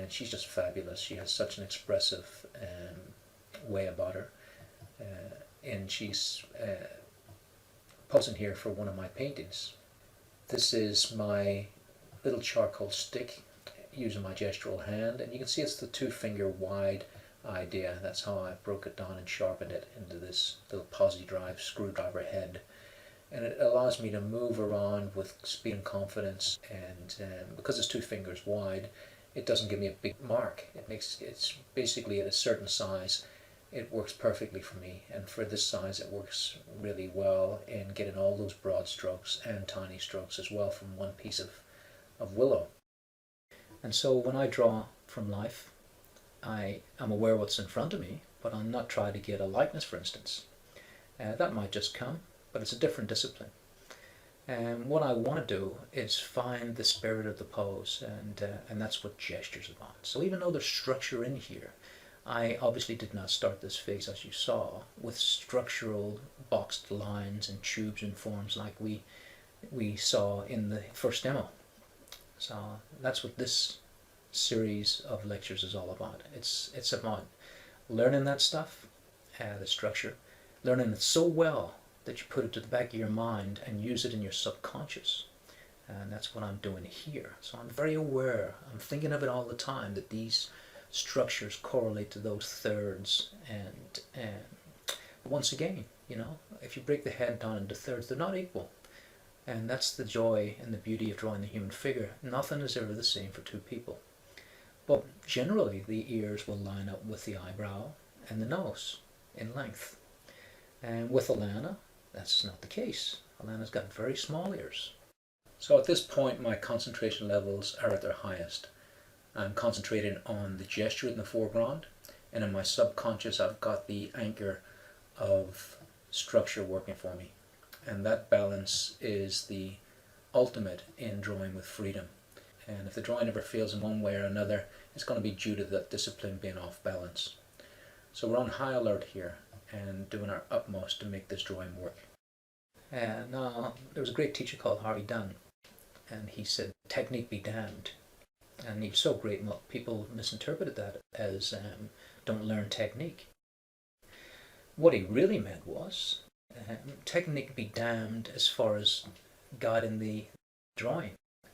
and she's just fabulous. She has such an expressive way about her, and she's posing here for one of my paintings. This is my little charcoal stick using my gestural hand, and you can see it's the 2-finger wide idea. That's how I broke it down and sharpened it into this little posi-drive screwdriver head, and it allows me to move around with speed and confidence. And because it's 2 fingers wide, it doesn't give me a big mark. It's basically at a certain size. It works perfectly for me, and for this size it works really well in getting all those broad strokes and tiny strokes as well from one piece of willow. And so when I draw from life, I am aware what's in front of me, but I'll not try to get a likeness, for instance. That might just come, but it's a different discipline. And what I want to do is find the spirit of the pose, and that's what gesture's about. So even though there's structure in here, I obviously did not start this face, as you saw, with structural boxed lines and tubes and forms like we saw in the first demo. So that's what this series of lectures is all about. It's about learning that stuff, the structure, learning it so well that you put it to the back of your mind and use it in your subconscious. And that's what I'm doing here. So I'm very aware, I'm thinking of it all the time, that these structures correlate to those thirds, and once again, if you break the head down into thirds, they're not equal. And that's the joy and the beauty of drawing the human figure. Nothing is ever the same for 2 people. But generally the ears will line up with the eyebrow and the nose in length. And with Alana, that's not the case. Alana's got very small ears. So at this point my concentration levels are at their highest. I'm concentrating on the gesture in the foreground, and in my subconscious I've got the anchor of structure working for me. And that balance is the ultimate in drawing with freedom. And if the drawing ever fails in one way or another, it's going to be due to that discipline being off balance. So we're on high alert here and doing our utmost to make this drawing work. And there was a great teacher called Harvey Dunn, and he said, "Technique be damned." And he was so great, and people misinterpreted that as don't learn technique. What he really meant was technique be damned as far as guiding the drawing,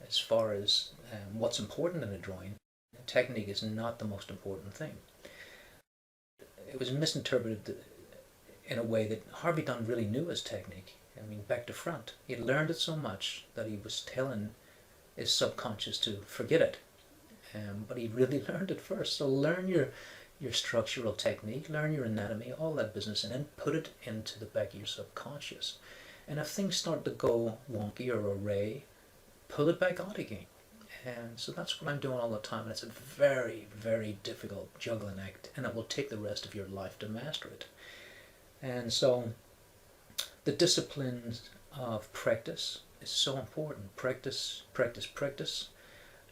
as far as what's important in a drawing. Technique is not the most important thing. It was misinterpreted in a way that Harvey Dunn really knew his technique. I mean, back to front. He had learned it so much that he was telling his subconscious to forget it. But he really learned it first. So learn your structural technique, learn your anatomy, all that business, and then put it into the back of your subconscious. And if things start to go wonky or array, pull it back out again. And so that's what I'm doing all the time. And it's a very, very difficult juggling act, and it will take the rest of your life to master it. And so the discipline of practice is so important. Practice, practice, practice.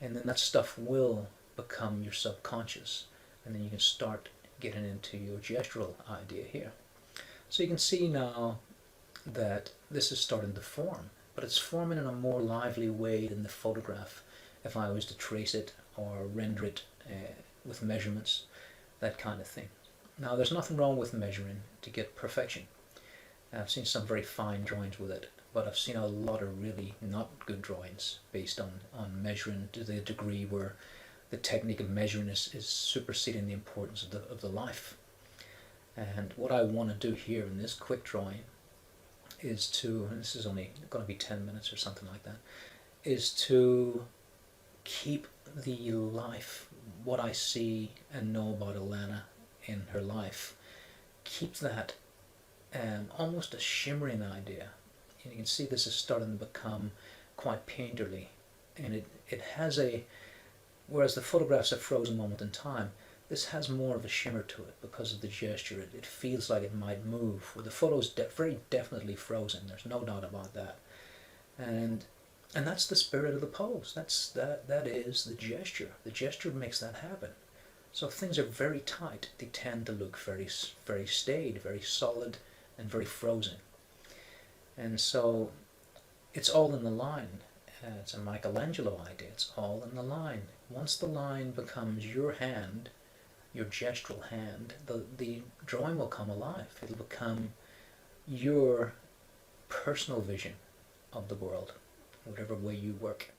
And then that stuff will become your subconscious. And then you can start getting into your gestural idea here. So you can see now that this is starting to form, but it's forming in a more lively way than the photograph if I was to trace it or render it with measurements, that kind of thing. Now there's nothing wrong with measuring to get perfection. I've seen some very fine drawings with it, but I've seen a lot of really not good drawings based on measuring to the degree where the technique of measuring is superseding the importance of the life. And what I want to do here in this quick drawing is to, and this is only going to be 10 minutes or something like that, is to keep the life, what I see and know about Alana in her life, keep that almost a shimmering idea. And you can see this is starting to become quite painterly, and it has a, whereas the photographs are frozen moment in time, this has more of a shimmer to it because of the gesture. It feels like it might move, where the photo's very definitely frozen. There's no doubt about that. And that's the spirit of the pose. That is the gesture. The gesture makes that happen. So if things are very tight, they tend to look very, very staid, very solid, and very frozen. And so it's all in the line. It's a Michelangelo idea. It's all in the line. Once the line becomes your hand, your gestural hand, the drawing will come alive. It'll become your personal vision of the world, whatever way you work.